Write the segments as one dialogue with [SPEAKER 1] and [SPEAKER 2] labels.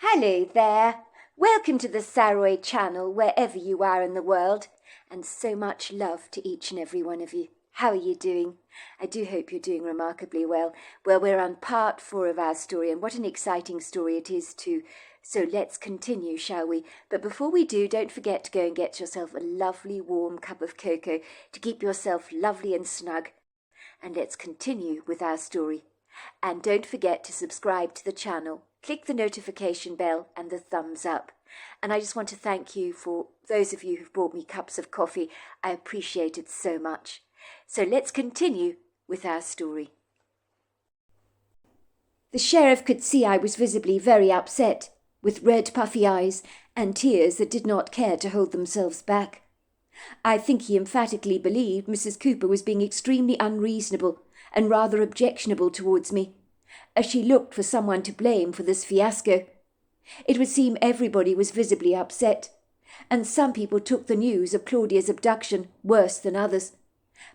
[SPEAKER 1] Hello there. Welcome to the Saroy channel, wherever you are in the world, and so much love to each and every one of you. How are you doing? I do hope you're doing remarkably well. Well, we're on part 4 of our story, and what an exciting story it is too. So let's continue, shall we? But before we do, don't forget to go and get yourself a lovely warm cup of cocoa to keep yourself lovely and snug. And let's continue with our story. And don't forget to subscribe to the channel. Click the notification bell and the thumbs up. And I just want to thank you for those of you who've bought me cups of coffee. I appreciate it so much. So let's continue with our story. The sheriff could see I was visibly very upset, with red puffy eyes and tears that did not care to hold themselves back. I think he emphatically believed Mrs. Cooper was being extremely unreasonable and rather objectionable towards me, as she looked for someone to blame for this fiasco. It would seem everybody was visibly upset, and some people took the news of Claudia's abduction worse than others.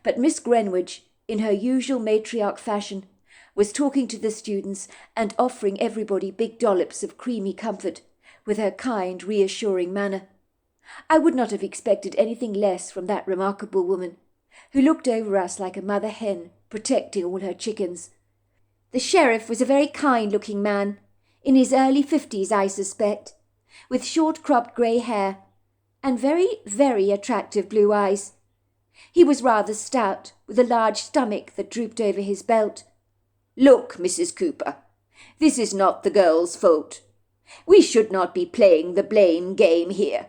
[SPEAKER 1] But Miss Greenwich, in her usual matriarch fashion, was talking to the students and offering everybody big dollops of creamy comfort with her kind, reassuring manner. I would not have expected anything less from that remarkable woman, who looked over us like a mother hen protecting all her chickens. The sheriff was a very kind-looking man, in his early 50s, I suspect, with short-cropped grey hair and very, very attractive blue eyes. He was rather stout, with a large stomach that drooped over his belt.
[SPEAKER 2] "Look, Mrs. Cooper, this is not the girl's fault. We should not be playing the blame game here.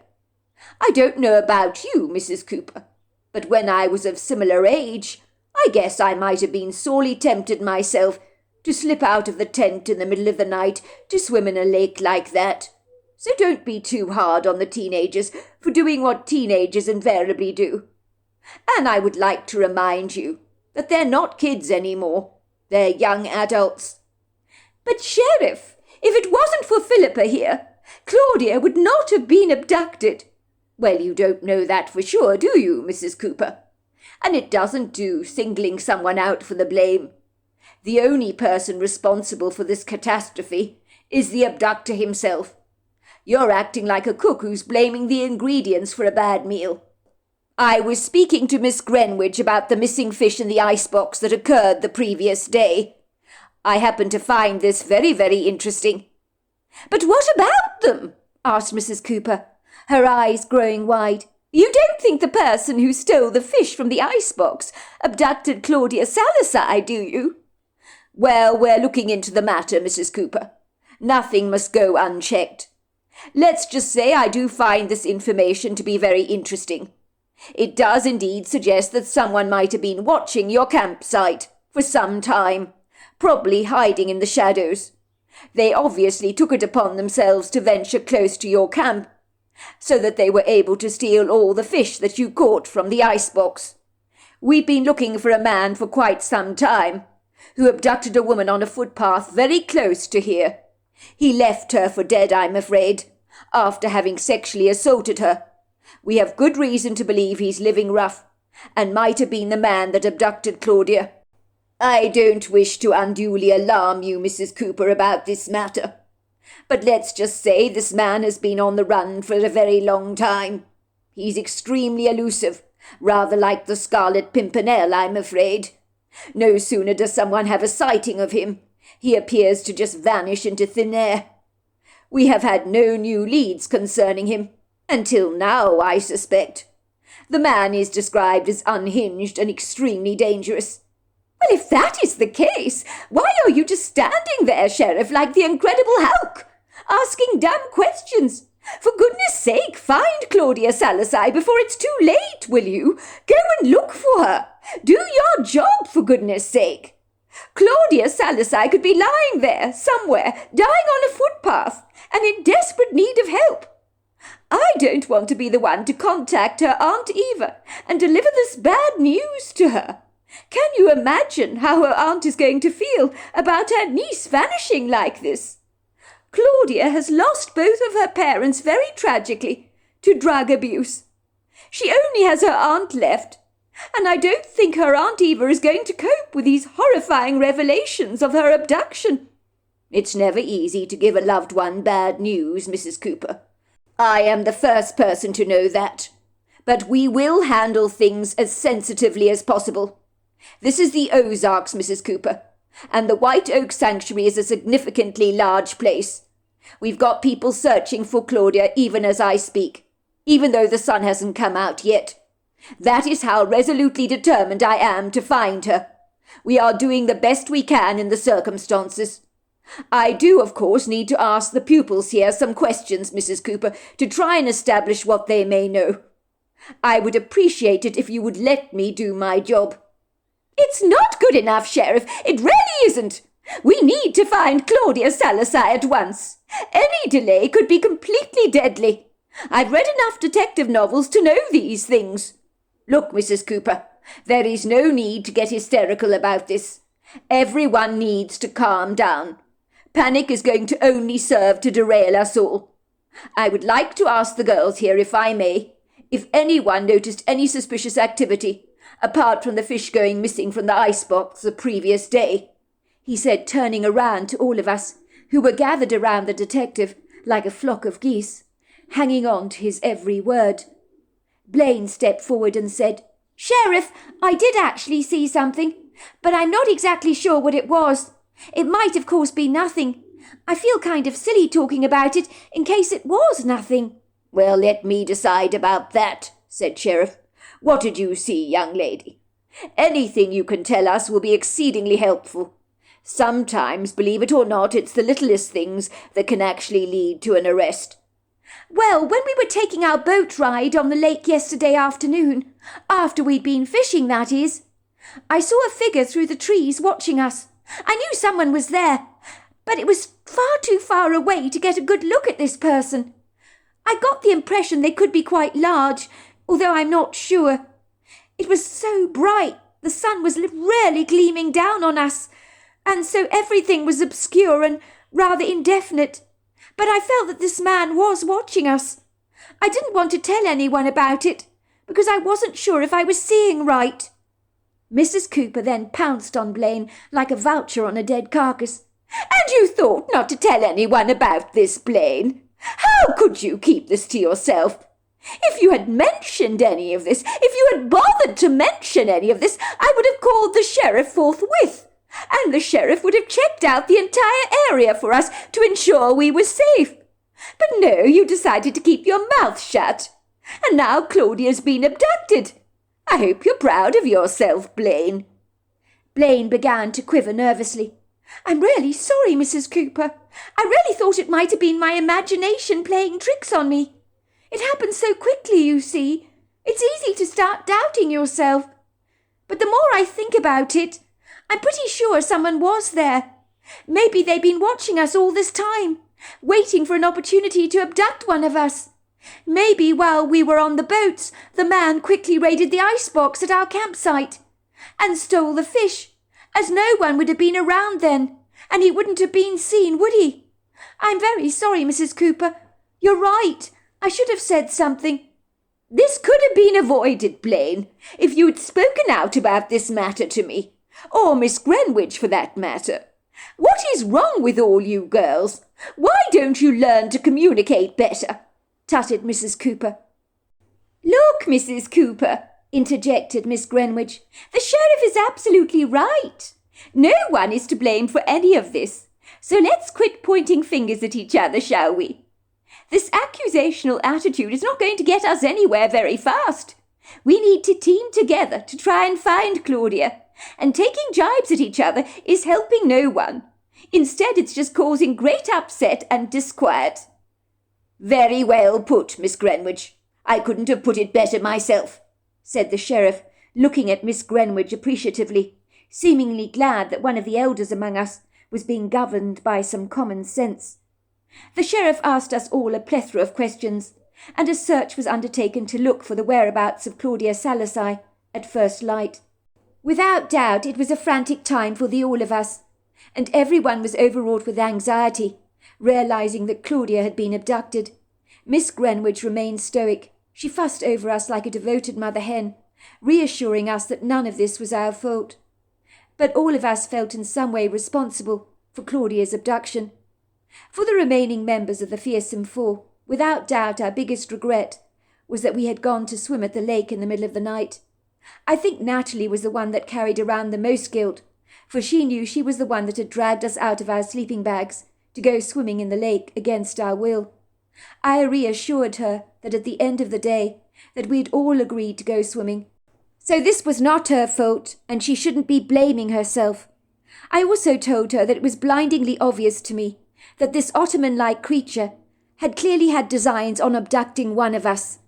[SPEAKER 2] I don't know about you, Mrs. Cooper, but when I was of similar age, I guess I might have been sorely tempted myself to slip out of the tent in the middle of the night to swim in a lake like that. So don't be too hard on the teenagers for doing what teenagers invariably do. And I would like to remind you that they're not kids anymore. They're young adults."
[SPEAKER 1] "But, Sheriff, if it wasn't for Philippa here, Claudia would not have been abducted."
[SPEAKER 2] "Well, you don't know that for sure, do you, Mrs. Cooper? And it doesn't do singling someone out for the blame. The only person responsible for this catastrophe is the abductor himself. You're acting like a cook who's blaming the ingredients for a bad meal. I was speaking to Miss Greenwich about the missing fish in the icebox that occurred the previous day. I happen to find this very, very interesting."
[SPEAKER 1] "But what about them?" asked Mrs. Cooper, her eyes growing wide. "You don't think the person who stole the fish from the icebox abducted Claudia Salazar, do you?"
[SPEAKER 2] "Well, we're looking into the matter, Mrs. Cooper. Nothing must go unchecked. Let's just say I do find this information to be very interesting. It does indeed suggest that someone might have been watching your campsite for some time, probably hiding in the shadows. They obviously took it upon themselves to venture close to your camp, so that they were able to steal all the fish that you caught from the icebox. We've been looking for a man for quite some time, who abducted a woman on a footpath very close to here. He left her for dead, I'm afraid, after having sexually assaulted her. We have good reason to believe he's living rough, and might have been the man that abducted Claudia. I don't wish to unduly alarm you, Mrs. Cooper, about this matter, but let's just say this man has been on the run for a very long time. He's extremely elusive, rather like the Scarlet Pimpernel, I'm afraid. No sooner does someone have a sighting of him, he appears to just vanish into thin air. We have had no new leads concerning him, until now, I suspect. The man is described as unhinged and extremely dangerous."
[SPEAKER 1] "Well, if that is the case, why are you just standing there, Sheriff, like the Incredible Hulk, asking damn questions? For goodness sake, find Claudia Salazar before it's too late, will you? Go and look for her. Do your job, for goodness sake. Claudia Salazar could be lying there, somewhere, dying on a footpath, and in desperate need of help. I don't want to be the one to contact her Aunt Eva and deliver this bad news to her. Can you imagine how her aunt is going to feel about her niece vanishing like this? Claudia has lost both of her parents very tragically to drug abuse. She only has her aunt left, and I don't think her Aunt Eva is going to cope with these horrifying revelations of her abduction.
[SPEAKER 2] It's never easy to give a loved one bad news, Mrs. Cooper. I am the first person to know that. But we will handle things as sensitively as possible. This is the Ozarks, Mrs. Cooper, and the White Oak Sanctuary is a significantly large place. We've got people searching for Claudia even as I speak, even though the sun hasn't come out yet. That is how resolutely determined I am to find her. We are doing the best we can in the circumstances. I do, of course, need to ask the pupils here some questions, Mrs. Cooper, to try and establish what they may know. I would appreciate it if you would let me do my job. It's not good enough, Sheriff. It really isn't. We need to find Claudia Salazar at once. Any delay could be completely deadly. I've read enough detective novels to know these things. Look, Mrs. Cooper, there is no need to get hysterical about this. Everyone needs to calm down. Panic is going to only serve to derail us all. I would like to ask the girls here, if I may, if anyone noticed any suspicious activity, apart from the fish going missing from the icebox the previous day, he said, turning around to all of us, who were gathered around the detective like a flock of geese, hanging on to his every word. Blaine stepped forward and said, "Sheriff, I did actually see something, but I'm not exactly sure what it was. It might, of course, be nothing. I feel kind of silly talking about it in case it was nothing." "Well, let me decide about that," said Sheriff. "What did you see, young lady? Anything you can tell us will be exceedingly helpful. Sometimes, believe it or not, it's the littlest things that can actually lead to an arrest."
[SPEAKER 1] "Well, when we were taking our boat ride on the lake yesterday afternoon, after we'd been fishing, that is, I saw a figure through the trees watching us. I knew someone was there, but it was far too far away to get a good look at this person. I got the impression they could be quite large, although I'm not sure. It was so bright, the sun was really gleaming down on us, and so everything was obscure and rather indefinite. But I felt that this man was watching us. I didn't want to tell anyone about it, because I wasn't sure if I was seeing right." Mrs. Cooper then pounced on Blaine like a vulture on a dead carcass.
[SPEAKER 2] "And you thought not to tell anyone about this, Blaine? How could you keep this to yourself? If you had mentioned any of this, if you had bothered to mention any of this, I would have called the sheriff forthwith, and the sheriff would have checked out the entire area for us to ensure we were safe. But no, you decided to keep your mouth shut, and now Claudia's been abducted. I hope you're proud of yourself, Blaine."
[SPEAKER 1] Blaine began to quiver nervously. "I'm really sorry, Mrs. Cooper. I really thought it might have been my imagination playing tricks on me. It happened so quickly, you see. It's easy to start doubting yourself. But the more I think about it, I'm pretty sure someone was there. Maybe they've been watching us all this time, waiting for an opportunity to abduct one of us. Maybe while we were on the boats, the man quickly raided the icebox at our campsite and stole the fish, as no one would have been around then, and he wouldn't have been seen, would he? I'm very sorry, Mrs. Cooper. You're right. I should have said something."
[SPEAKER 2] "This could have been avoided, Blaine, if you'd spoken out about this matter to me, or Miss Greenwich for that matter. What is wrong with all you girls? Why don't you learn to communicate better?" tutted Mrs. Cooper.
[SPEAKER 1] "Look, Mrs. Cooper," interjected Miss Greenwich, "the sheriff is absolutely right. No one is to blame for any of this, so let's quit pointing fingers at each other, shall we? This accusational attitude is not going to get us anywhere very fast. We need to team together to try and find Claudia, and taking jibes at each other is helping no one. Instead, it's just causing great upset and disquiet."
[SPEAKER 2] "Very well put, Miss Greenwich. I couldn't have put it better myself," said the sheriff, looking at Miss Greenwich appreciatively, seemingly glad that one of the elders among us was being governed by some common sense. The sheriff asked us all a plethora of questions, and a search was undertaken to look for the whereabouts of Claudia Salazar at first light. Without doubt, it was a frantic time for the all of us, and everyone was overwrought with anxiety, realizing that Claudia had been abducted. Miss Greenwich remained stoic. She fussed over us like a devoted mother hen, reassuring us that none of this was our fault. But all of us felt in some way responsible,
[SPEAKER 1] for Claudia's abduction. For the remaining members of the fearsome four, without doubt our biggest regret was that we had gone to swim at the lake in the middle of the night. I think Natalie was the one that carried around the most guilt, for she knew she was the one that had dragged us out of our sleeping bags to go swimming in the lake against our will. I reassured her that at the end of the day that we'd all agreed to go swimming, so this was not her fault and she shouldn't be blaming herself. I also told her that it was blindingly obvious to me that this Ottoman-like creature had clearly had designs on abducting one of us,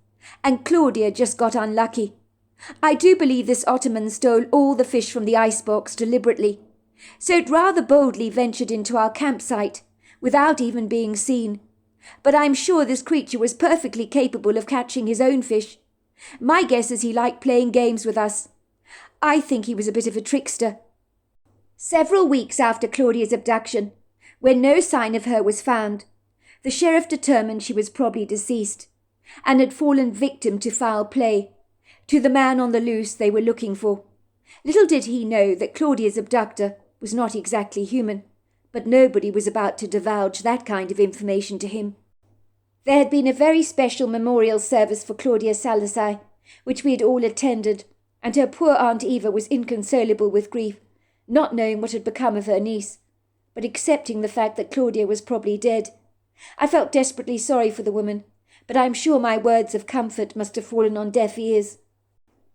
[SPEAKER 1] and Claudia just got unlucky. I do believe this Ottoman stole all the fish from the icebox deliberately, so it rather boldly ventured into our campsite without even being seen. But I'm sure this creature was perfectly capable of catching his own fish. My guess is he liked playing games with us. I think he was a bit of a trickster. Several weeks after Claudia's abduction, when no sign of her was found, the sheriff determined she was probably deceased and had fallen victim to foul play, to the man on the loose they were looking for. Little did he know that Claudia's abductor was not exactly human, but nobody was about to divulge that kind of information to him. There had been a very special memorial service for Claudia Salazar, which we had all attended, and her poor Aunt Eva was inconsolable with grief, not knowing what had become of her niece, but accepting the fact that Claudia was probably dead. I felt desperately sorry for the woman, but I'm sure my words of comfort must have fallen on deaf ears.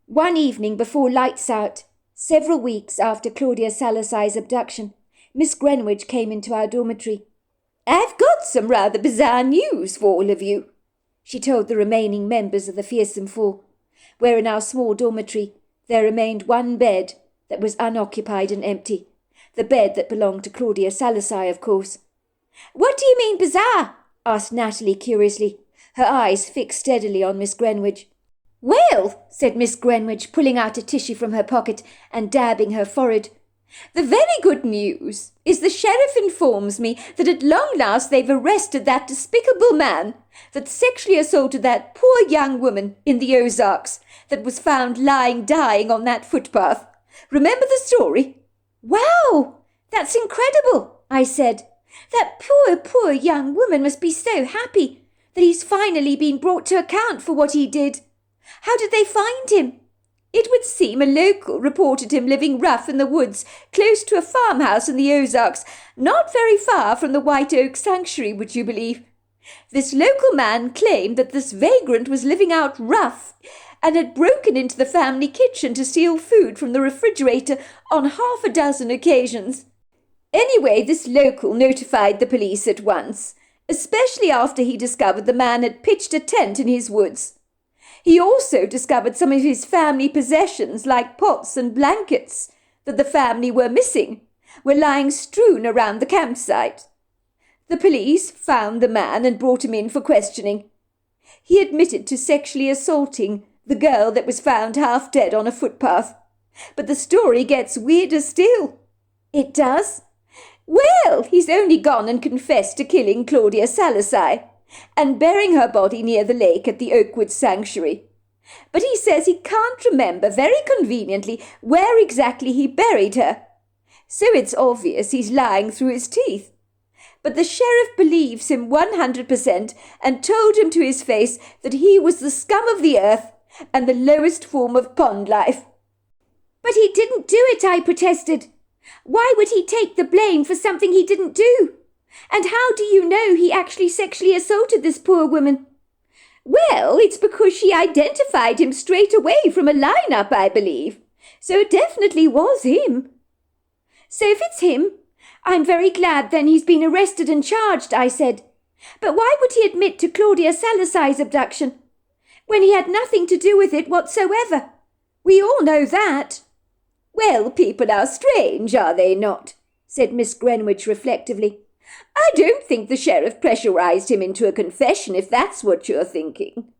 [SPEAKER 1] One evening before lights out, several weeks after Claudia Salazar's abduction, Miss Greenwich came into our dormitory. "I've got some rather bizarre news for all of you," she told the remaining members of the fearsome four, where in our small dormitory there remained one bed that was unoccupied and empty, the bed that belonged to Claudia Salazar, of course. "What do you mean bizarre?" asked Natalie curiously, her eyes fixed steadily on Miss Greenwich. "Well," said Miss Greenwich, pulling out a tissue from her pocket and dabbing her forehead, "the very good news is the sheriff informs me that at long last they've arrested that despicable man that sexually assaulted that poor young woman in the Ozarks that was found lying dying on that footpath. Remember the story?" "Wow, that's incredible," I said. "That poor young woman must be so happy that he's finally been brought to account for what he did. How did they find him?" "It would seem a local reported him living rough in the woods close to a farmhouse in the Ozarks, not very far from the White Oak Sanctuary, would you believe? This local man claimed that this vagrant was living out rough and had broken into the family kitchen to steal food from the refrigerator on half a dozen occasions. Anyway, this local notified the police at once, especially after he discovered the man had pitched a tent in his woods. He also discovered some of his family possessions, like pots and blankets, that the family were missing, were lying strewn around the campsite. The police found the man and brought him in for questioning. He admitted to sexually assaulting the girl that was found half dead on a footpath. But the story gets weirder still." "It does?" "Well, he's only gone and confessed to killing Claudia Salazar and burying her body near the lake at the Oakwood Sanctuary. But he says he can't remember very conveniently where exactly he buried her. So it's obvious he's lying through his teeth. But the sheriff believes him 100% and told him to his face that he was the scum of the earth and the lowest form of pond life." "But he didn't do it," I protested. "Why would he take the blame for something he didn't do? And how do you know he actually sexually assaulted this poor woman?" "Well, it's because she identified him straight away from a lineup, I believe. So it definitely was him." "So if it's him, I'm very glad then he's been arrested and charged," I said. "But why would he admit to Claudia Salazar's abduction when he had nothing to do with it whatsoever? We all know that." "Well, people are strange, are they not?" said Miss Greenwich reflectively. "I don't think the sheriff pressurized him into a confession, if that's what you're thinking.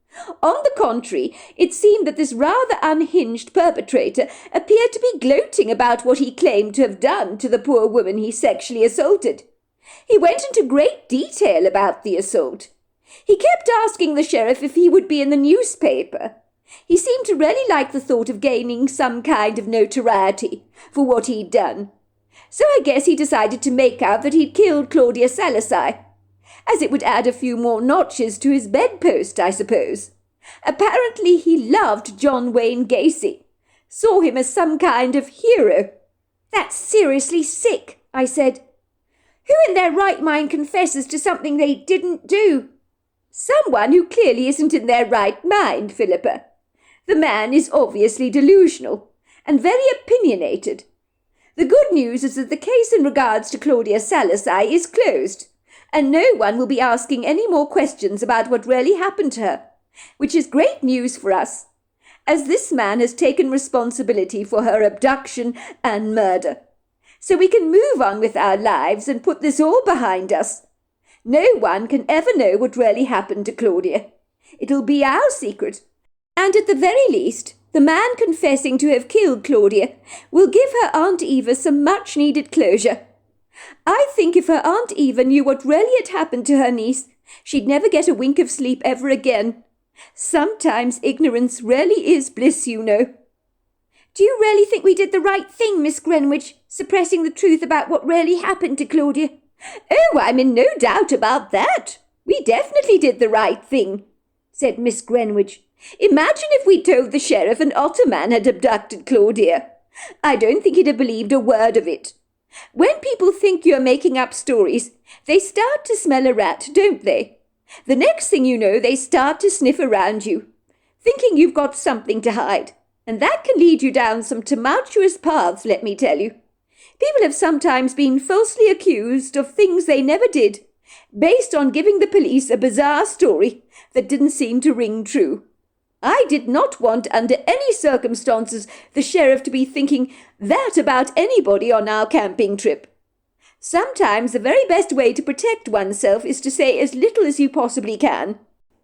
[SPEAKER 1] On the contrary, it seemed that this rather unhinged perpetrator appeared to be gloating about what he claimed to have done to the poor woman he sexually assaulted. He went into great detail about the assault. He kept asking the sheriff if he would be in the newspaper. He seemed to really like the thought of gaining some kind of notoriety for what he'd done.
[SPEAKER 2] So I guess he decided to make out that he'd killed Claudia Salazar, as it would add a few more notches to his bedpost, I suppose. Apparently he loved John Wayne Gacy, saw him as some kind of hero.
[SPEAKER 1] That's seriously sick, I said. Who in their right mind confesses to something they didn't do?
[SPEAKER 2] Someone who clearly isn't in their right mind, Philippa. The man is obviously delusional and very opinionated. The good news is that the case in regards to Claudia Salazar is closed, and no one will be asking any more questions about what really happened to her, which is great news for us, as this man has taken responsibility for her abduction and murder. So we can move on with our lives and put this all behind us. No one can ever know what really happened to Claudia. It'll be our secret, and at the very least, the man confessing to have killed Claudia will give her Aunt Eva some much-needed closure. I think if her Aunt Eva knew what really had happened to her niece, she'd never get a wink of sleep ever again. Sometimes ignorance really is bliss, you know.
[SPEAKER 1] Do you really think we did the right thing, Miss Greenwich, suppressing the truth about what really happened to Claudia?
[SPEAKER 2] Oh, I'm in no doubt about that. We definitely did the right thing, said Miss Greenwich. Imagine if we told the sheriff an Ottoman had abducted Claudia. I don't think he'd have believed a word of it. When people think you're making up stories, they start to smell a rat, don't they? The next thing you know, they start to sniff around you, thinking you've got something to hide. And that can lead you down some tumultuous paths, let me tell you. People have sometimes been falsely accused of things they never did, based on giving the police a bizarre story that didn't seem to ring true. I did not want, under any circumstances, the sheriff to be thinking that about anybody on our camping trip. Sometimes the very best way to protect oneself is to say as little as you possibly can,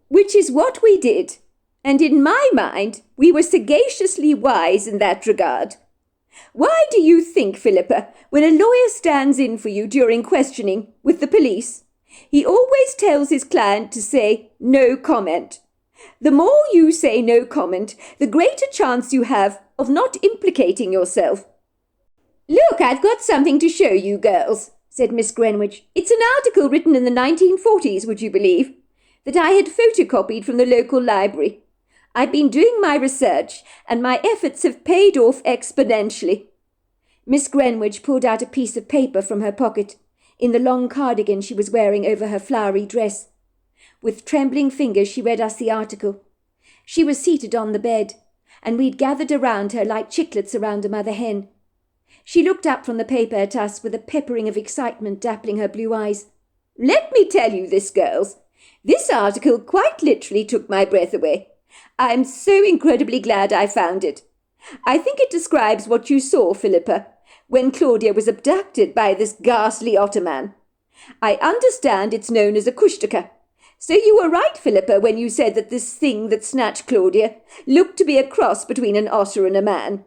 [SPEAKER 2] which is what we did. And in my mind, we were sagaciously wise in that regard. Why do you think, Philippa, when a lawyer stands in for you during questioning with the police, he always tells his client to say no comment? The more you say no comment, the greater chance you have of not implicating yourself. Look, I've got something to show you girls, said Miss Greenwich. It's an article written in the 1940s, would you believe, that I had photocopied from the local library. I've been doing my research, and my efforts have paid off exponentially. Miss Greenwich pulled out a piece of paper from her pocket, in the long cardigan she was wearing over her flowery dress. With trembling fingers she read us the article. She was seated on the bed, and we'd gathered around her like chicklets around a mother hen. She looked up from the paper at us with a peppering of excitement dappling her blue eyes. Let me tell you this, girls. This article quite literally took my breath away. I'm so incredibly glad I found it. I think it describes what you saw, Philippa, when Claudia was abducted by this ghastly Ottoman. I understand it's known as a kushtaka. So you were right, Philippa, when you said that this thing that snatched Claudia looked to be a cross between an otter and a man.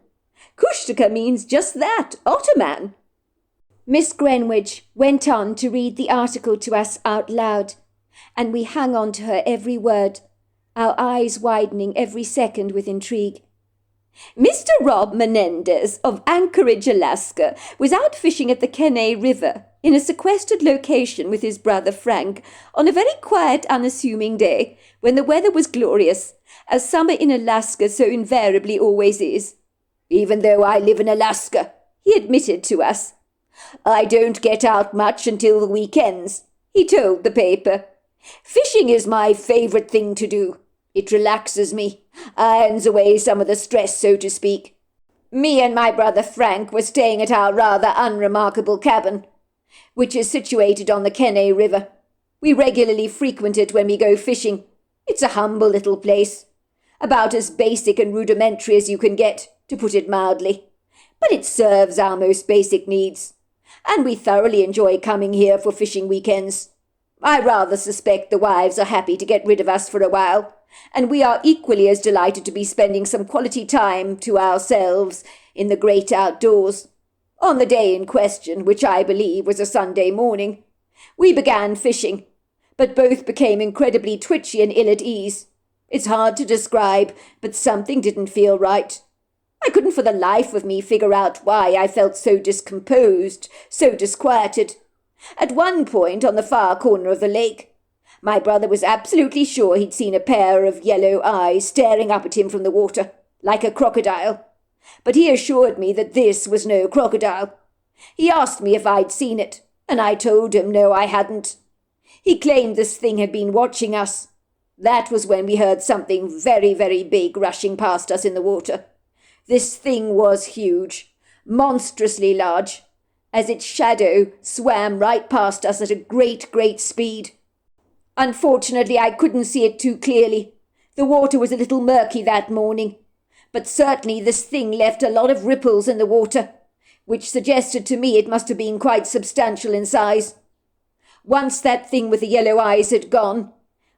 [SPEAKER 2] Kushtaka means just that, Ottoman.
[SPEAKER 1] Miss Greenwich went on to read the article to us out loud, and we hung on to her every word, our eyes widening every second with intrigue.
[SPEAKER 2] Mr. Rob Menendez of Anchorage, Alaska, was out fishing at the Kenai River in a sequestered location with his brother Frank on a very quiet, unassuming day when the weather was glorious, as summer in Alaska so invariably always is. Even though I live in Alaska, he admitted to us. I don't get out much until the weekends, he told the paper. Fishing is my favourite thing to do. It relaxes me, irons away some of the stress, so to speak. Me and my brother Frank were staying at our rather unremarkable cabin, which is situated on the Kenai River. We regularly frequent it when we go fishing. It's a humble little place, about as basic and rudimentary as you can get, to put it mildly. But it serves our most basic needs, and we thoroughly enjoy coming here for fishing weekends. I rather suspect the wives are happy to get rid of us for a while, and we are equally as delighted to be spending some quality time to ourselves in the great outdoors. On the day in question, which I believe was a Sunday morning, we began fishing, but both became incredibly twitchy and ill at ease. It's hard to describe, but something didn't feel right. I couldn't for the life of me figure out why I felt so discomposed, so disquieted. At one point on the far corner of the lake, my brother was absolutely sure he'd seen a pair of yellow eyes staring up at him from the water, like a crocodile. But he assured me that this was no crocodile. He asked me if I'd seen it, and I told him no, I hadn't. He claimed this thing had been watching us. That was when we heard something very, very big rushing past us in the water. This thing was huge, monstrously large, as its shadow swam right past us at a great, great speed. Unfortunately, I couldn't see it too clearly. The water was a little murky that morning, but certainly this thing left a lot of ripples in the water, which suggested to me it must have been quite substantial in size. Once that thing with the yellow eyes had gone,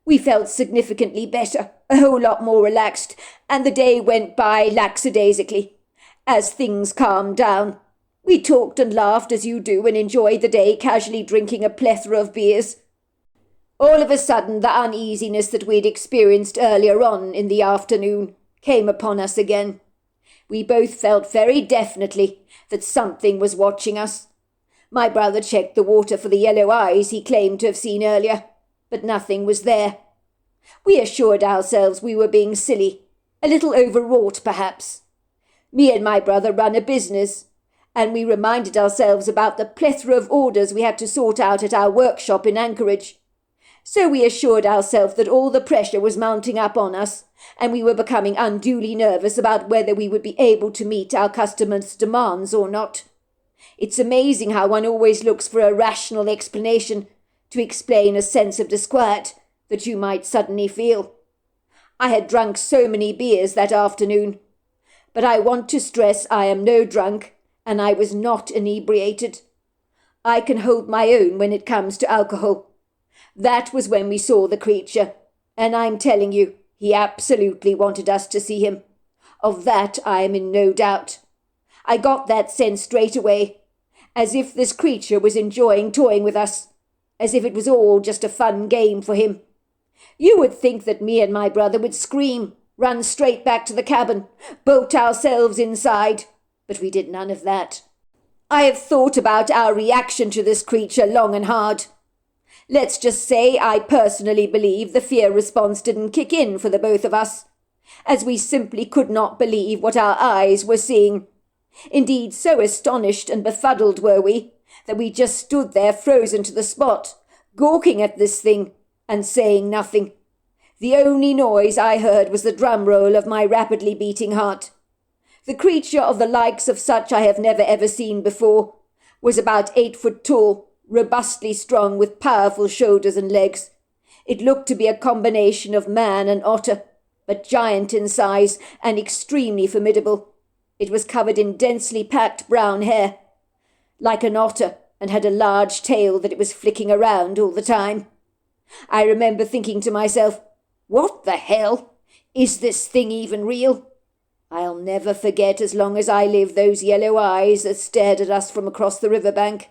[SPEAKER 2] we felt significantly better, a whole lot more relaxed, and the day went by lackadaisically. As things calmed down, we talked and laughed as you do and enjoyed the day casually drinking a plethora of beers. All of a sudden, the uneasiness that we'd experienced earlier on in the afternoon came upon us again. We both felt very definitely that something was watching us. My brother checked the water for the yellow eyes he claimed to have seen earlier, but nothing was there. We assured ourselves we were being silly, a little overwrought perhaps. Me and my brother run a business, and we reminded ourselves about the plethora of orders we had to sort out at our workshop in Anchorage. So we assured ourselves that all the pressure was mounting up on us, and we were becoming unduly nervous about whether we would be able to meet our customers' demands or not. It's amazing how one always looks for a rational explanation to explain a sense of disquiet that you might suddenly feel. I had drunk so many beers that afternoon, but I want to stress I am no drunk, and I was not inebriated. I can hold my own when it comes to alcohol. That was when we saw the creature, and I'm telling you, he absolutely wanted us to see him. Of that I am in no doubt. I got that sense straight away, as if this creature was enjoying toying with us, as if it was all just a fun game for him. You would think that me and my brother would scream, run straight back to the cabin, bolt ourselves inside, but we did none of that. I have thought about our reaction to this creature long and hard. Let's just say I personally believe the fear response didn't kick in for the both of us, as we simply could not believe what our eyes were seeing. Indeed, so astonished and befuddled were we, that we just stood there frozen to the spot, gawking at this thing and saying nothing. The only noise I heard was the drum roll of my rapidly beating heart. The creature, of the likes of such I have never ever seen before, was about 8 foot tall, robustly strong with powerful shoulders and legs. It looked to be a combination of man and otter, but giant in size and extremely formidable. It was covered in densely packed brown hair, like an otter, and had a large tail that it was flicking around all the time. I remember thinking to myself, what the hell? Is this thing even real? I'll never forget as long as I live those yellow eyes that stared at us from across the riverbank.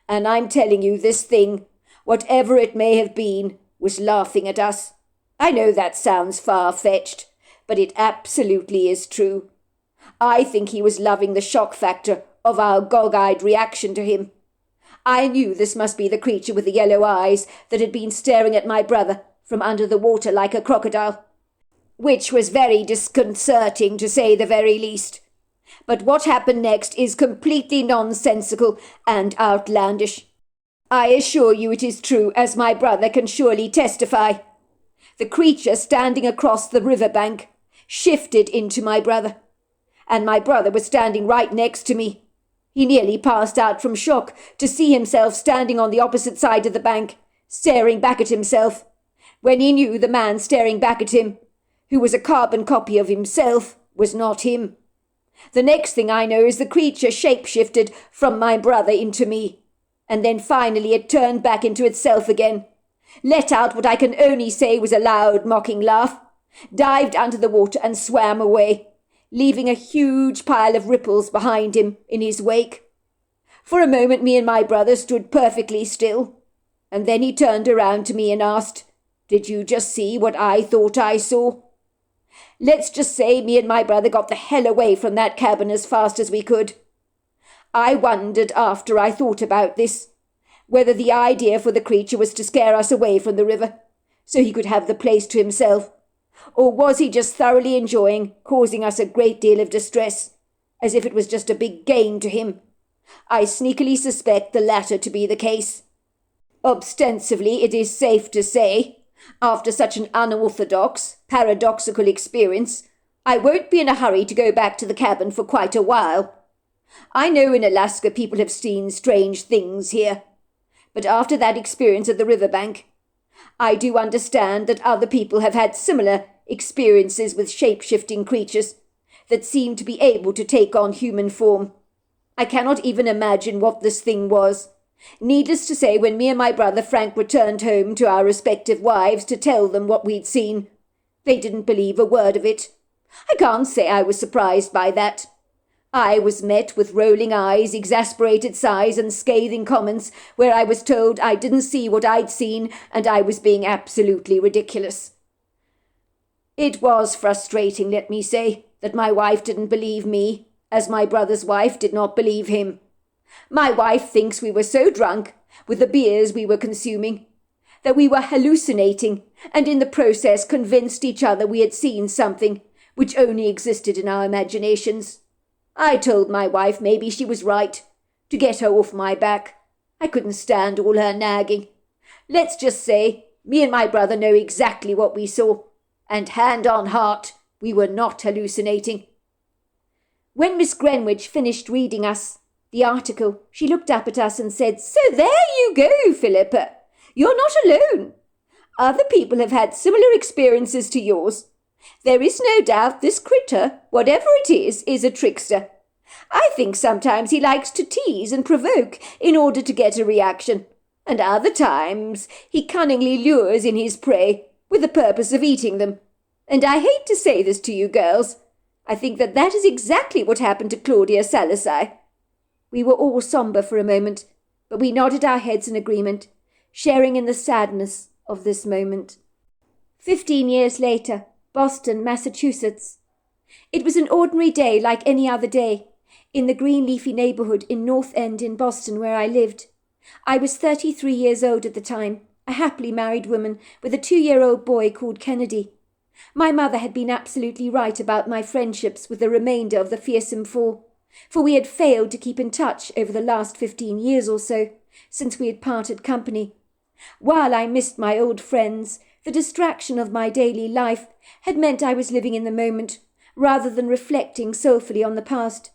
[SPEAKER 2] And I'm telling you, this thing, whatever it may have been, was laughing at us. I know that sounds far-fetched, but it absolutely is true. I think he was loving the shock factor of our gog-eyed reaction to him. I knew this must be the creature with the yellow eyes that had been staring at my brother from under the water like a crocodile, which was very disconcerting to say the very least. But what happened next is completely nonsensical and outlandish. I assure you it is true, as my brother can surely testify. The creature standing across the riverbank shifted into my brother, and my brother was standing right next to me. He nearly passed out from shock to see himself standing on the opposite side of the bank, staring back at himself, when he knew the man staring back at him, who was a carbon copy of himself, was not him. The next thing I know is the creature shape-shifted from my brother into me, and then finally it turned back into itself again, let out what I can only say was a loud, mocking laugh, dived under the water and swam away, leaving a huge pile of ripples behind him in his wake. For a moment me and my brother stood perfectly still, and then he turned around to me and asked, "Did you just see what I thought I saw?" Let's just say me and my brother got the hell away from that cabin as fast as we could. I wondered after I thought about this, whether the idea for the creature was to scare us away from the river, so he could have the place to himself, or was he just thoroughly enjoying causing us a great deal of distress, as if it was just a big gain to him. I sneakily suspect the latter to be the case. Ostensibly, it is safe to say, after such an unorthodox, paradoxical experience, I won't be in a hurry to go back to the cabin for quite a while. I know in Alaska people have seen strange things here, but after that experience at the riverbank, I do understand that other people have had similar experiences with shape-shifting creatures that seem to be able to take on human form. I cannot even imagine what this thing was. Needless to say, when me and my brother Frank returned home to our respective wives to tell them what we'd seen, they didn't believe a word of it. I can't say I was surprised by that. I was met with rolling eyes, exasperated sighs, and scathing comments where I was told I didn't see what I'd seen and I was being absolutely ridiculous. It was frustrating, let me say, that my wife didn't believe me, as my brother's wife did not believe him. My wife thinks we were so drunk with the beers we were consuming that we were hallucinating and in the process convinced each other we had seen something which only existed in our imaginations. I told my wife maybe she was right, to get her off my back. I couldn't stand all her nagging. Let's just say, me and my brother know exactly what we saw, and hand on heart, we were not hallucinating. When Miss Greenwich finished reading us the article, she looked up at us and said, "So there you go, Philippa. You're not alone. Other people have had similar experiences to yours. There is no doubt this critter, whatever it is a trickster. I think sometimes he likes to tease and provoke in order to get a reaction, and other times he cunningly lures in his prey with the purpose of eating them. And I hate to say this to you girls, I think that is exactly what happened to Claudia Salazar." We were all sombre for a moment, but we nodded our heads in agreement, sharing in the sadness of this moment. 15 years later, Boston, Massachusetts. It was an ordinary day like any other day, in the green leafy neighbourhood in North End in Boston where I lived. I was 33 years old at the time, a happily married woman with a 2-year-old boy called Kennedy. My mother had been absolutely right about my friendships with the remainder of the fearsome four, for we had failed to keep in touch over the last 15 years or so, since we had parted company. While I missed my old friends, the distraction of my daily life had meant I was living in the moment, rather than reflecting soulfully on the past.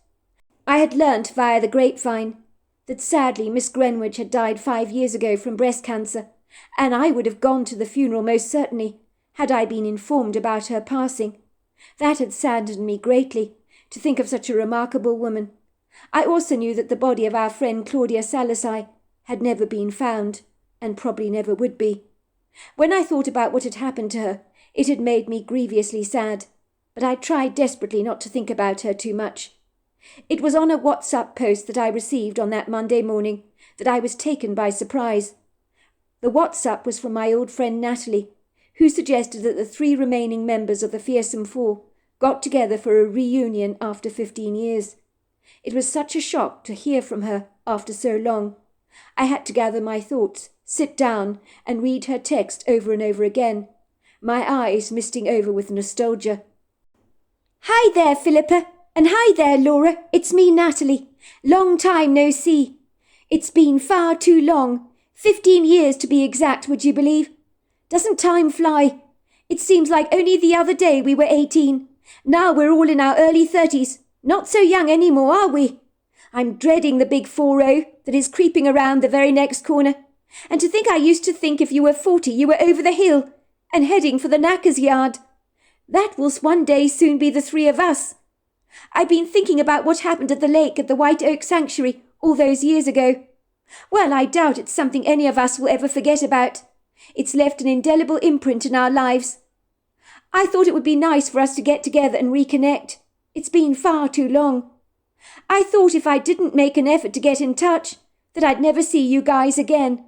[SPEAKER 2] I had learnt via the grapevine that sadly Miss Greenwich had died 5 years ago from breast cancer, and I would have gone to the funeral most certainly, had I been informed about her passing. That had saddened me greatly, to think of such a remarkable woman. I also knew that the body of our friend Claudia Salazar had never been found, and probably never would be. When I thought about what had happened to her, it had made me grievously sad, but I tried desperately not to think about her too much. It was on a WhatsApp post that I received on that Monday morning that I was taken by surprise. The WhatsApp was from my old friend Natalie, who suggested that the 3 remaining members of the Fearsome Four got together for a reunion after 15 years. It was such a shock to hear from her after so long. I had to gather my thoughts, sit down, and read her text over and over again, my eyes misting over with nostalgia. "Hi there, Philippa, and hi there, Laura. It's me, Natalie. Long time no see. It's been far too long. 15 years to be exact, would you believe? Doesn't time fly? It seems like only the other day we were 18. Now we're all in our early 30s. Not so young anymore, are we? I'm dreading the big 40 that is creeping around the very next corner. And to think I used to think if you were 40 you were over the hill and heading for the knacker's yard. That will one day soon be the 3 of us. I've been thinking about what happened at the lake at the White Oak Sanctuary all those years ago. Well, I doubt it's something any of us will ever forget about. It's left an indelible imprint in our lives. I thought it would be nice for us to get together and reconnect. It's been far too long. I thought if I didn't make an effort to get in touch, that I'd never see you guys again.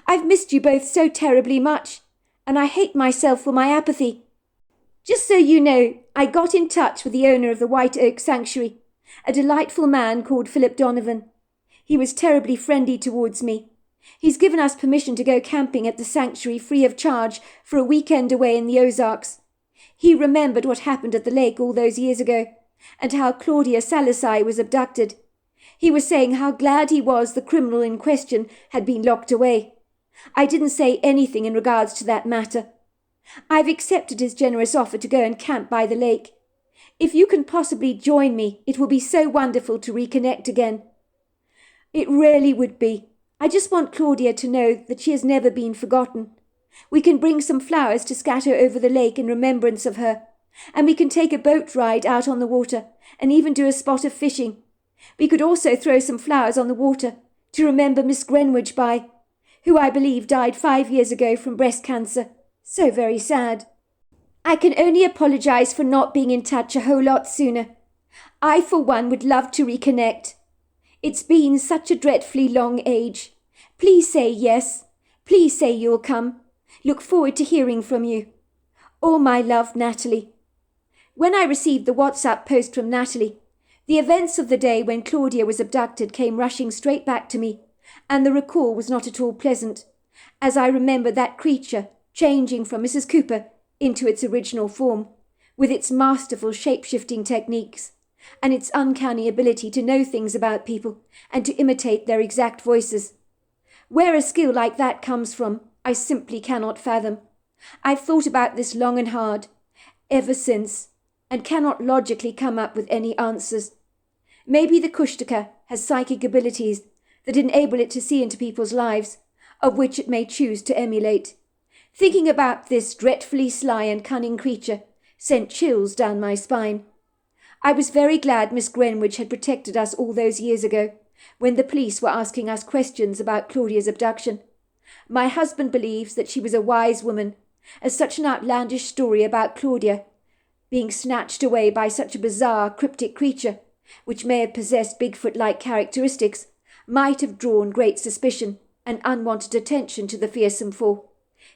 [SPEAKER 2] I've missed you both so terribly much, and I hate myself for my apathy.
[SPEAKER 1] Just so you know, I got in touch with the owner of the White Oak Sanctuary, a delightful man called Philip Donovan. He was terribly friendly towards me. He's given us permission to go camping at the sanctuary free of charge for a weekend away in the Ozarks. He remembered what happened at the lake all those years ago, and how Claudia Salasai was abducted. He was saying how glad he was the criminal in question had been locked away. I didn't say anything in regards to that matter. I've accepted his generous offer to go and camp by the lake. If you can possibly join me, it will be so wonderful to reconnect again. It really would be. I just want Claudia to know that she has never been forgotten. We can bring some flowers to scatter over the lake in remembrance of her, and we can take a boat ride out on the water and even do a spot of fishing. We could also throw some flowers on the water to remember Miss Greenwich by, who I believe died 5 years ago from breast cancer. So very sad. I can only apologize for not being in touch a whole lot sooner. I, for one, would love to reconnect. It's been such a dreadfully long age. Please say yes. Please say you'll come. Look forward to hearing from you. All my love, Natalie. When I received the WhatsApp post from Natalie, the events of the day when Claudia was abducted came rushing straight back to me, and the recall was not at all pleasant, as I remember that creature changing from Mrs. Cooper into its original form, with its masterful shape-shifting techniques, and its uncanny ability to know things about people and to imitate their exact voices. Where a skill like that comes from, I simply cannot fathom. I've thought about this long and hard, ever since, and cannot logically come up with any answers. Maybe the Kushtaka has psychic abilities that enable it to see into people's lives, of which it may choose to emulate. Thinking about this dreadfully sly and cunning creature sent chills down my spine. I was very glad Miss Greenwich had protected us all those years ago, when the police were asking us questions about Claudia's abduction. My husband believes that she was a wise woman, as such an outlandish story about Claudia being snatched away by such a bizarre, cryptic creature, which may have possessed Bigfoot-like characteristics, might have drawn great suspicion and unwanted attention to the fearsome four.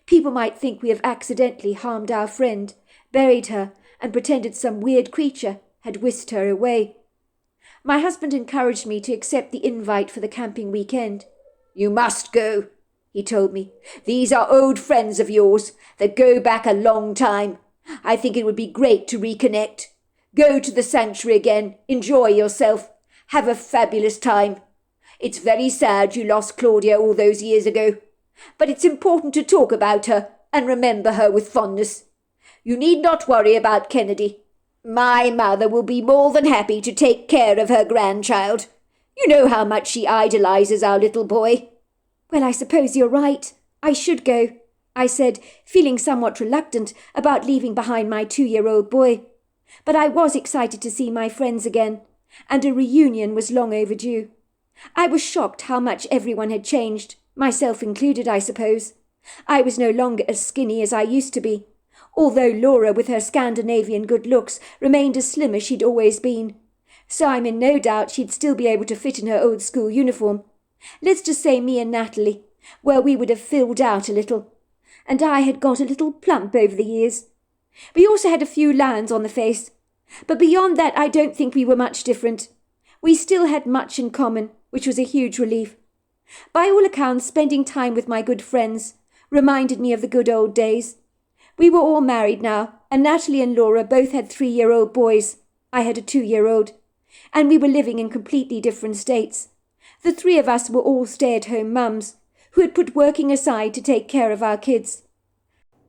[SPEAKER 1] People might think we have accidentally harmed our friend, buried her, and pretended some weird creature had whisked her away. My husband encouraged me to accept the invite for the camping weekend.
[SPEAKER 2] "You must go," he told me. "These are old friends of yours that go back a long time. I think it would be great to reconnect. Go to the sanctuary again, enjoy yourself, have a fabulous time. It's very sad you lost Claudia all those years ago, but it's important to talk about her and remember her with fondness. You need not worry about Kennedy. My mother will be more than happy to take care of her grandchild. You know how much she idolizes our little boy."
[SPEAKER 1] "Well, I suppose you're right. I should go," I said, feeling somewhat reluctant about leaving behind my 2-year-old boy. But I was excited to see my friends again, and a reunion was long overdue. I was shocked how much everyone had changed, myself included, I suppose. I was no longer as skinny as I used to be, although Laura, with her Scandinavian good looks, remained as slim as she'd always been. So I'm in no doubt she'd still be able to fit in her old school uniform. Let's just say me and Natalie, well, we would have filled out a little, and I had got a little plump over the years. We also had a few lines on the face, but beyond that I don't think we were much different. We still had much in common, which was a huge relief. By all accounts, spending time with my good friends reminded me of the good old days. We were all married now, and Natalie and Laura both had 3-year-old boys. I had a 2-year-old, and we were living in completely different states. The 3 of us were all stay-at-home mums, who had put working aside to take care of our kids.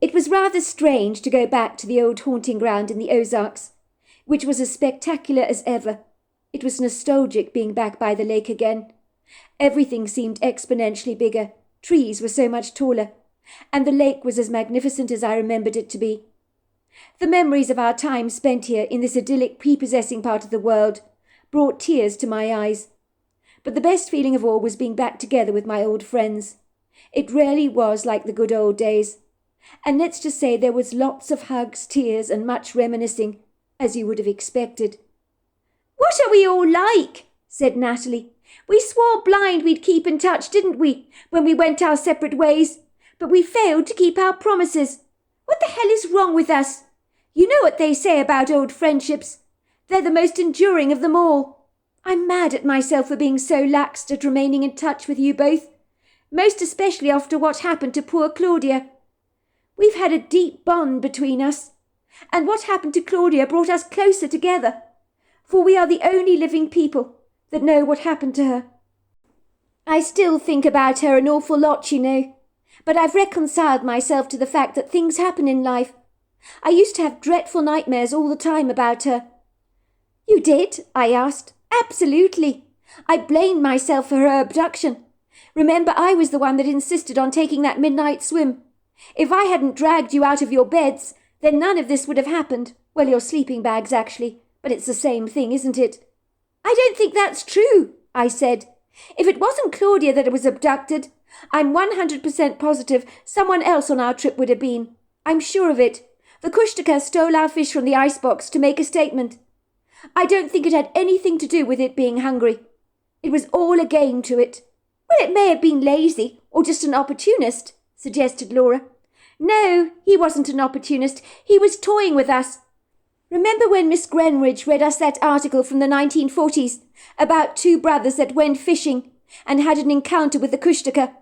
[SPEAKER 1] It was rather strange to go back to the old haunting ground in the Ozarks, which was as spectacular as ever. It was nostalgic being back by the lake again. Everything seemed exponentially bigger, trees were so much taller, and the lake was as magnificent as I remembered it to be. The memories of our time spent here in this idyllic, prepossessing part of the world brought tears to my eyes. But the best feeling of all was being back together with my old friends. It really was like the good old days. And let's just say there was lots of hugs, tears, and much reminiscing, as you would have expected.
[SPEAKER 2] "What are we all like?" said Natalie. "We swore blind we'd keep in touch, didn't we, when we went our separate ways? But we failed to keep our promises. What the hell is wrong with us?
[SPEAKER 1] You know what they say about old friendships. They're the most enduring of them all. I'm mad at myself for being so lax at remaining in touch with you both, most especially after what happened to poor Claudia. We've had a deep bond between us, and what happened to Claudia brought us closer together, for we are the only living people that know what happened to her. I still think about her an awful lot, you know, but I've reconciled myself to the fact that things happen in life. I used to have dreadful nightmares all the time about her. You did? I asked. Absolutely. I blamed myself for her abduction. Remember, I was the one that insisted on taking that midnight swim. If I hadn't dragged you out of your beds, then none of this would have happened. Well, your sleeping bags, actually, but it's the same thing, isn't it? I don't think that's true, I said. If it wasn't Claudia that was abducted, I'm 100% positive someone else on our trip would have been. I'm sure of it. The Kushtaka stole our fish from the icebox to make a statement. I don't think it had anything to do with it being hungry. It was all a game to it. Well, it may have been lazy or just an opportunist, suggested Laura. No, he wasn't an opportunist. He was toying with us. Remember when Miss Grenridge read us that article from the 1940s about two brothers that went fishing and had an encounter with the Kushtaka?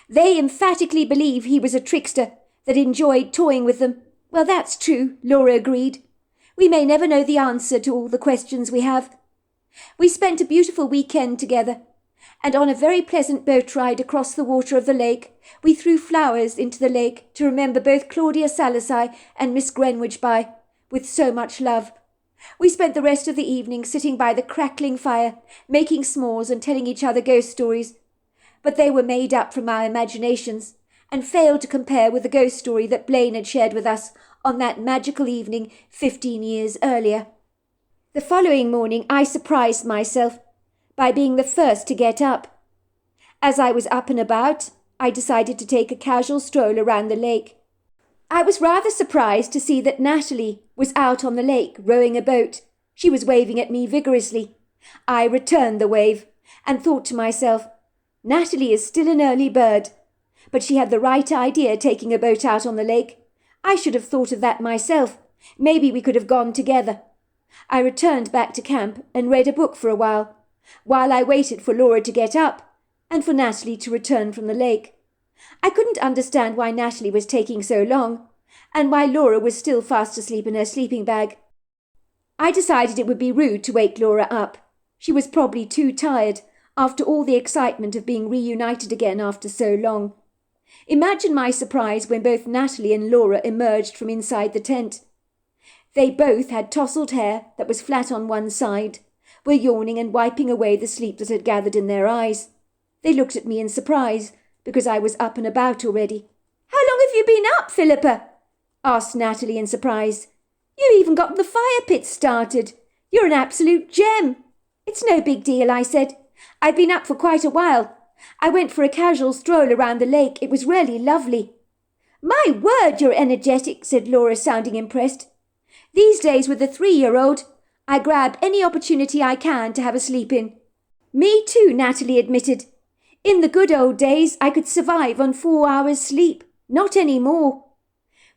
[SPEAKER 1] They emphatically believe he was a trickster that enjoyed toying with them. Well, that's true, Laura agreed. We may never know the answer to all the questions we have. We spent a beautiful weekend together, and on a very pleasant boat ride across the water of the lake, we threw flowers into the lake to remember both Claudia Salasai and Miss Grenridge by, with so much love. We spent the rest of the evening sitting by the crackling fire, making s'mores and telling each other ghost stories. But they were made up from our imaginations, and failed to compare with the ghost story that Blaine had shared with us on that magical evening 15 years earlier. The following morning I surprised myself by being the first to get up. As I was up and about, I decided to take a casual stroll around the lake. I was rather surprised to see that Natalie was out on the lake rowing a boat. She was waving at me vigorously. I returned the wave and thought to myself, Natalie is still an early bird, but she had the right idea taking a boat out on the lake. I should have thought of that myself. Maybe we could have gone together. I returned back to camp and read a book for a while I waited for Laura to get up and for Natalie to return from the lake. I couldn't understand why Natalie was taking so long, and why Laura was still fast asleep in her sleeping bag. I decided it would be rude to wake Laura up. She was probably too tired after all the excitement of being reunited again after so long. Imagine my surprise when both Natalie and Laura emerged from inside the tent. They both had tousled hair that was flat on one side, were yawning and wiping away the sleep that had gathered in their eyes. They looked at me in surprise, because I was up and about already. How long have you been up, Philippa? Asked Natalie in surprise. You even got the fire pit started. You're an absolute gem. It's no big deal, I said. I've been up for quite a while. I went for a casual stroll around the lake. It was really lovely. My word, you're energetic, said Laura, sounding impressed. These days with a 3-year-old, I grab any opportunity I can to have a sleep in. Me too, Natalie admitted. In the good old days, I could survive on 4 hours sleep. Not any more.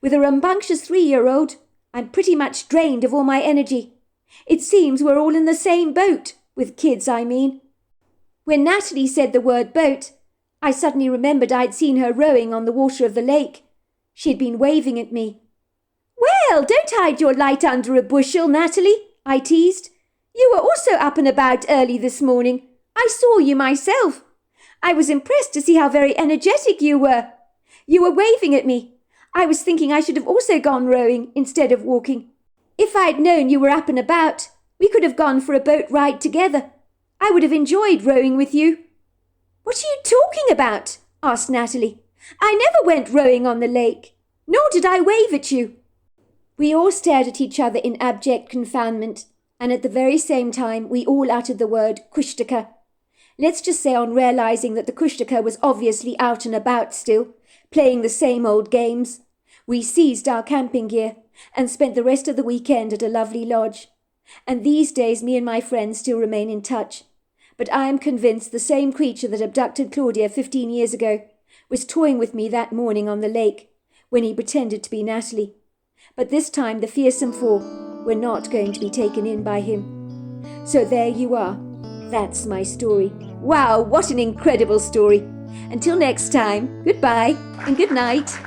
[SPEAKER 1] With a rambunctious 3-year-old, I'm pretty much drained of all my energy. It seems we're all in the same boat, with kids, I mean. When Natalie said the word boat, I suddenly remembered I'd seen her rowing on the water of the lake. She'd been waving at me. Well, don't hide your light under a bushel, Natalie, I teased. You were also up and about early this morning. I saw you myself. I was impressed to see how very energetic you were. You were waving at me. I was thinking I should have also gone rowing instead of walking. If I'd known you were up and about, we could have gone for a boat ride together. I would have enjoyed rowing with you. What are you talking about? Asked Natalie. I never went rowing on the lake, nor did I wave at you. We all stared at each other in abject confoundment, and at the very same time we all uttered the word Kushtaka. Let's just say on realizing that the Kushtaka was obviously out and about still, playing the same old games, we seized our camping gear and spent the rest of the weekend at a lovely lodge. And these days me and my friends still remain in touch. But I am convinced the same creature that abducted Claudia 15 years ago was toying with me that morning on the lake, when he pretended to be Natalie. But this time the fearsome four were not going to be taken in by him. So there you are. That's my story.
[SPEAKER 2] Wow, what an incredible story. Until next time, goodbye and good night.